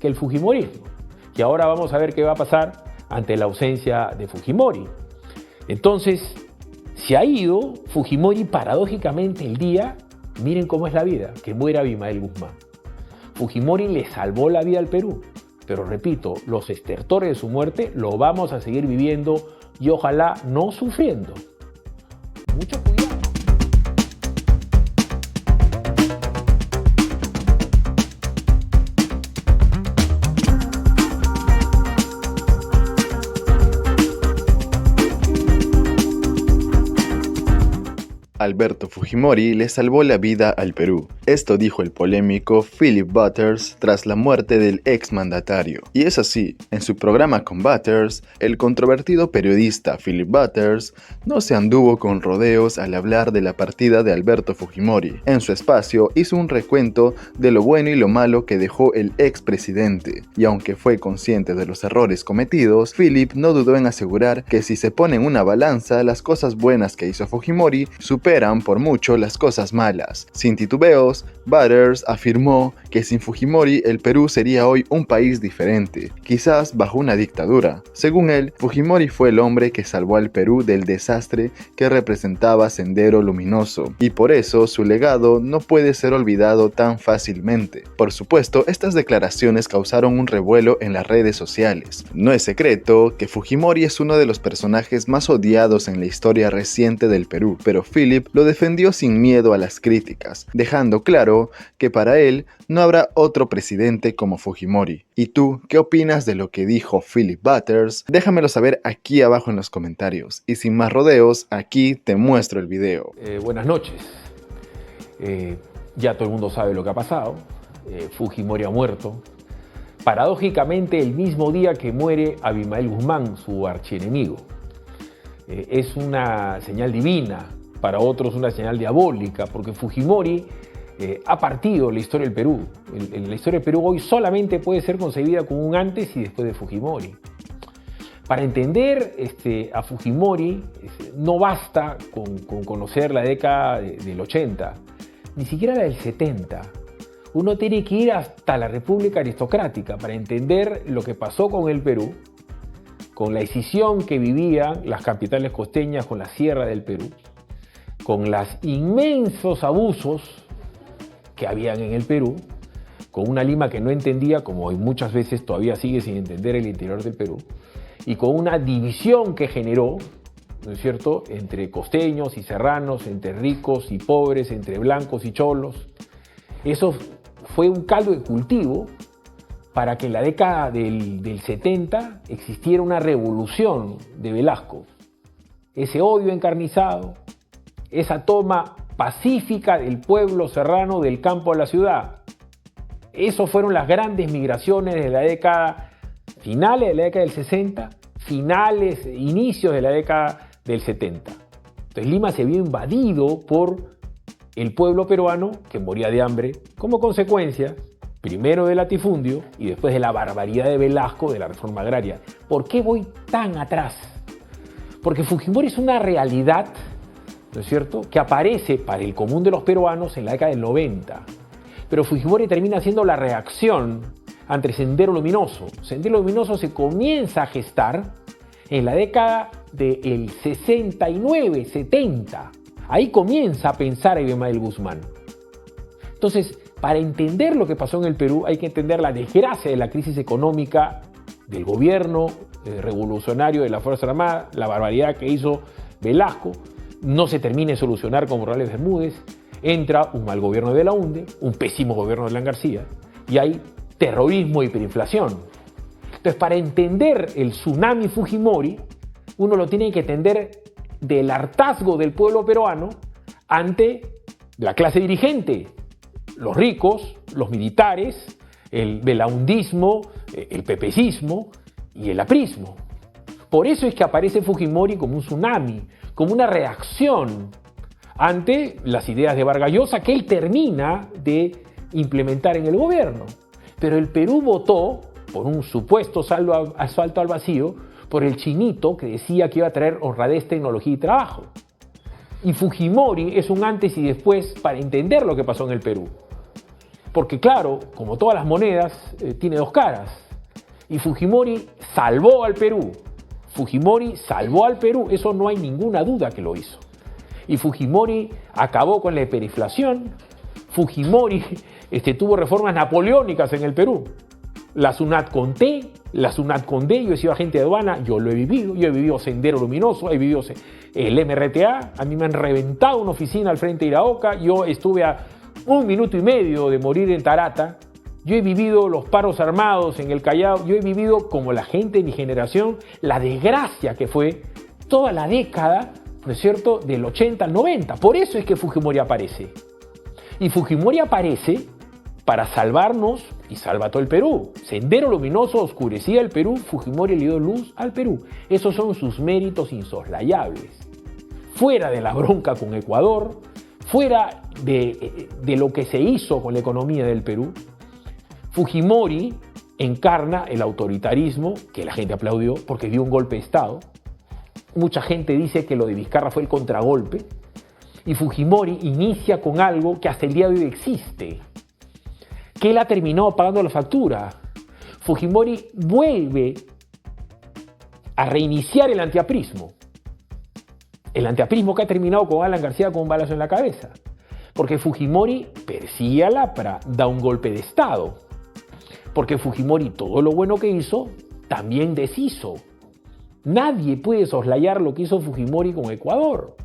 que el fujimorismo. Y ahora vamos a ver qué va a pasar ante la ausencia de Fujimori. Entonces, se ha ido Fujimori paradójicamente el día, miren cómo es la vida, que muera Abimael Guzmán. Fujimori le salvó la vida al Perú, pero repito, los estertores de su muerte lo vamos a seguir viviendo y ojalá no sufriendo. Mucho cuidado. Alberto Fujimori le salvó la vida al Perú. Esto dijo el polémico Philip Butters tras la muerte del exmandatario. Y es así, en su programa con Butters, el controvertido periodista Philip Butters no se anduvo con rodeos al hablar de la partida de Alberto Fujimori. En su espacio hizo un recuento de lo bueno y lo malo que dejó el expresidente. Y aunque fue consciente de los errores cometidos, Philip no dudó en asegurar que si se pone en una balanza, las cosas buenas que hizo Fujimori superan por mucho las cosas malas. Sin titubeos, Butters afirmó que sin Fujimori el Perú sería hoy un país diferente, quizás bajo una dictadura. Según él, Fujimori fue el hombre que salvó al Perú del desastre que representaba Sendero Luminoso, y por eso su legado no puede ser olvidado tan fácilmente. Por supuesto, estas declaraciones causaron un revuelo en las redes sociales. No es secreto que Fujimori es uno de los personajes más odiados en la historia reciente del Perú, pero Philip lo defendió sin miedo a las críticas, dejando claro que para él no habrá otro presidente como Fujimori. ¿Y tú qué opinas de lo que dijo Philip Butters? Déjamelo saber aquí abajo en los comentarios. Y sin más rodeos, aquí te muestro el video. Buenas noches. Ya todo el mundo sabe lo que ha pasado. Fujimori ha muerto. Paradójicamente el mismo día que muere Abimael Guzmán, su archienemigo. Es una señal divina, para otros una señal diabólica, porque Fujimori ha partido la historia del Perú. La historia del Perú hoy solamente puede ser concebida como un antes y después de Fujimori. Para entender a Fujimori no basta con conocer la década del 80, ni siquiera la del 70. Uno tiene que ir hasta la República Aristocrática para entender lo que pasó con el Perú, con la escisión que vivían las capitales costeñas con la sierra del Perú, con los inmensos abusos que habían en el Perú, con una Lima que no entendía, como hoy muchas veces todavía sigue sin entender el interior del Perú, y con una división que generó, ¿no es cierto?, entre costeños y serranos, entre ricos y pobres, entre blancos y cholos. Eso fue un caldo de cultivo para que en la década del 70 existiera una revolución de Velasco. Ese odio encarnizado, esa toma pacífica del pueblo serrano del campo a la ciudad. Eso fueron las grandes migraciones de la década, finales de la década del 60, inicios de la década del 70. Entonces Lima se vio invadido por el pueblo peruano que moría de hambre como consecuencia, primero del latifundio y después de la barbaridad de Velasco de la reforma agraria. ¿Por qué voy tan atrás? Porque Fujimori es una realidad, ¿no es cierto?, que aparece para el común de los peruanos en la década del 90. Pero Fujimori termina siendo la reacción ante Sendero Luminoso. Sendero Luminoso se comienza a gestar en la década del 69, 70. Ahí comienza a pensar Abimael Guzmán. Entonces, para entender lo que pasó en el Perú, hay que entender la desgracia de la crisis económica del gobierno revolucionario de la Fuerza Armada, la barbaridad que hizo Velasco, no se termina de solucionar con Morales Bermúdez, entra un mal gobierno de Belaúnde, un pésimo gobierno de Alan García, y hay terrorismo y hiperinflación. Entonces, para entender el tsunami Fujimori, uno lo tiene que entender del hartazgo del pueblo peruano ante la clase dirigente, los ricos, los militares, el belaundismo, el pepecismo y el aprismo. Por eso es que aparece Fujimori como un tsunami, como una reacción ante las ideas de Vargas Llosa que él termina de implementar en el gobierno. Pero el Perú votó por un supuesto asalto al vacío por el chinito que decía que iba a traer honradez, tecnología y trabajo. Y Fujimori es un antes y después para entender lo que pasó en el Perú. Porque claro, como todas las monedas, tiene dos caras. Y Fujimori salvó al Perú. Fujimori salvó al Perú, eso no hay ninguna duda que lo hizo. Y Fujimori acabó con la hiperinflación. Fujimori tuvo reformas napoleónicas en el Perú. La SUNAT con T, la SUNAT con D, yo he sido agente de aduana, yo lo he vivido. Yo he vivido Sendero Luminoso, he vivido el MRTA, a mí me han reventado una oficina al frente de Iraoka, yo estuve a 1 minuto y medio de morir en Tarata. Yo he vivido los paros armados en el Callao, yo he vivido, como la gente de mi generación, la desgracia que fue toda la década, ¿no es cierto?, del 80 al 90. Por eso es que Fujimori aparece. Y Fujimori aparece para salvarnos y salva todo el Perú. Sendero Luminoso oscurecía el Perú, Fujimori le dio luz al Perú. Esos son sus méritos insoslayables. Fuera de la bronca con Ecuador, fuera de lo que se hizo con la economía del Perú, Fujimori encarna el autoritarismo, que la gente aplaudió porque dio un golpe de Estado. Mucha gente dice que lo de Vizcarra fue el contragolpe. Y Fujimori inicia con algo que hasta el día de hoy existe, que él ha terminado pagando la factura. Fujimori vuelve a reiniciar el antiaprismo. El antiaprismo que ha terminado con Alan García con un balazo en la cabeza. Porque Fujimori persigue a Lapra, da un golpe de Estado. Porque Fujimori todo lo bueno que hizo, también deshizo. Nadie puede soslayar lo que hizo Fujimori con Ecuador.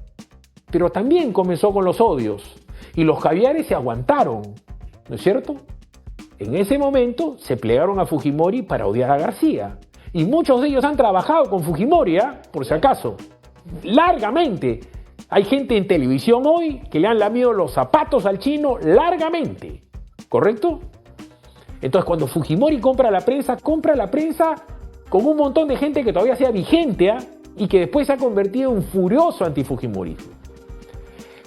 Pero también comenzó con los odios. Y los caviares se aguantaron, ¿no es cierto? En ese momento se plegaron a Fujimori para odiar a García. Y muchos de ellos han trabajado con Fujimori, por si acaso. Largamente. Hay gente en televisión hoy que le han lamido los zapatos al chino largamente. ¿Correcto? Entonces, cuando Fujimori compra la prensa con un montón de gente que todavía sea vigente y que después se ha convertido en un furioso antifujimorismo.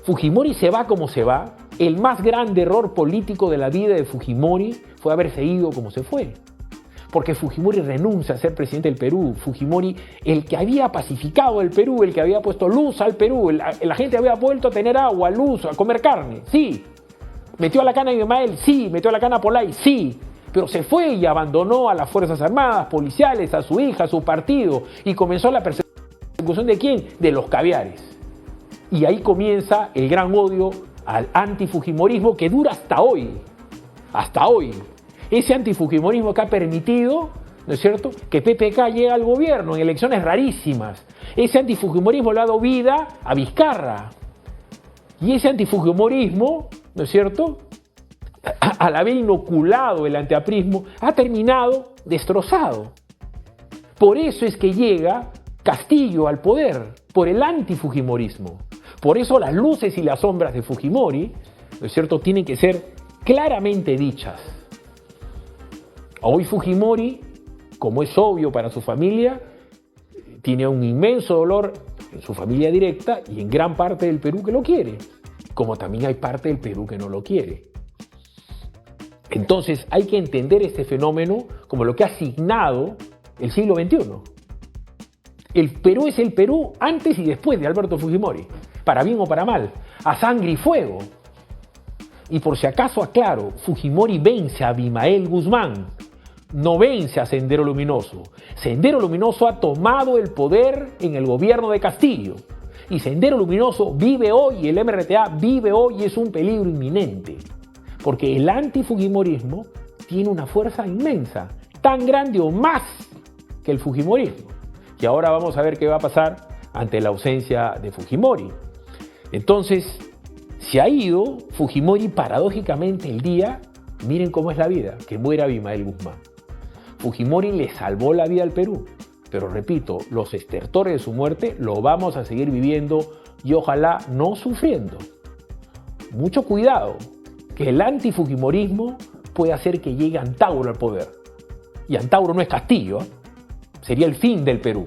Fujimori se va como se va. El más grande error político de la vida de Fujimori fue haberse ido como se fue. Porque Fujimori renuncia a ser presidente del Perú. Fujimori, el que había pacificado el Perú, el que había puesto luz al Perú, la gente había vuelto a tener agua, luz, a comer carne, sí. ¿Metió a la cana a Ismael? Sí. ¿Metió a la cana a Polay? Sí. Pero se fue y abandonó a las Fuerzas Armadas, policiales, a su hija, a su partido. Y comenzó la persecución ¿de quién? De los caviares. Y ahí comienza el gran odio al antifujimorismo que dura hasta hoy. Hasta hoy. Ese antifujimorismo que ha permitido, ¿no es cierto?, que PPK llegue al gobierno en elecciones rarísimas. Ese antifujimorismo le ha dado vida a Vizcarra. Y ese antifujimorismo, ¿no es cierto?, al haber inoculado el antiaprismo, ha terminado destrozado. Por eso es que llega Castillo al poder, por el antifujimorismo. Por eso las luces y las sombras de Fujimori, ¿no es cierto?, tienen que ser claramente dichas. Hoy Fujimori, como es obvio para su familia, tiene un inmenso dolor en su familia directa y en gran parte del Perú que lo quiere, como también hay parte del Perú que no lo quiere. Entonces hay que entender este fenómeno como lo que ha asignado el siglo XXI. El Perú es el Perú antes y después de Alberto Fujimori, para bien o para mal, a sangre y fuego. Y por si acaso aclaro, Fujimori vence a Abimael Guzmán, no vence a Sendero Luminoso. Sendero Luminoso ha tomado el poder en el gobierno de Castillo. Y Sendero Luminoso vive hoy, el MRTA vive hoy y es un peligro inminente. Porque el antifujimorismo tiene una fuerza inmensa, tan grande o más que el fujimorismo. Y ahora vamos a ver qué va a pasar ante la ausencia de Fujimori. Entonces, se ha ido Fujimori paradójicamente el día, miren cómo es la vida, que muera Abimael Guzmán. Fujimori le salvó la vida al Perú, pero repito, los estertores de su muerte lo vamos a seguir viviendo y ojalá no sufriendo. Mucho cuidado, que el antifujimorismo puede hacer que llegue Antauro al poder. Y Antauro no es Castillo, sería el fin del Perú.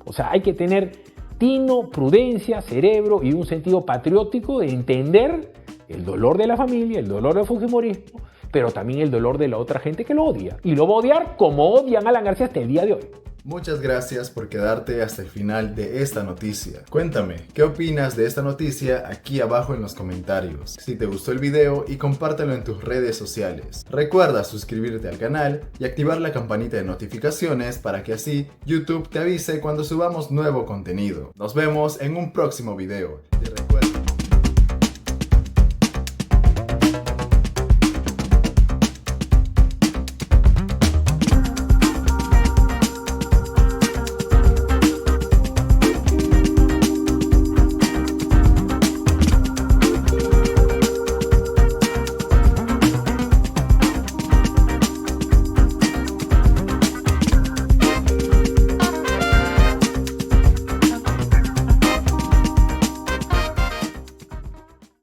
O sea, hay que tener tino, prudencia, cerebro y un sentido patriótico de entender el dolor de la familia, el dolor del fujimorismo, pero también el dolor de la otra gente que lo odia. Y lo va a odiar como odian a Alan García hasta el día de hoy. Muchas gracias por quedarte hasta el final de esta noticia. Cuéntame, ¿qué opinas de esta noticia aquí abajo en los comentarios? Si te gustó el video y compártelo en tus redes sociales. Recuerda suscribirte al canal y activar la campanita de notificaciones para que así YouTube te avise cuando subamos nuevo contenido. Nos vemos en un próximo video.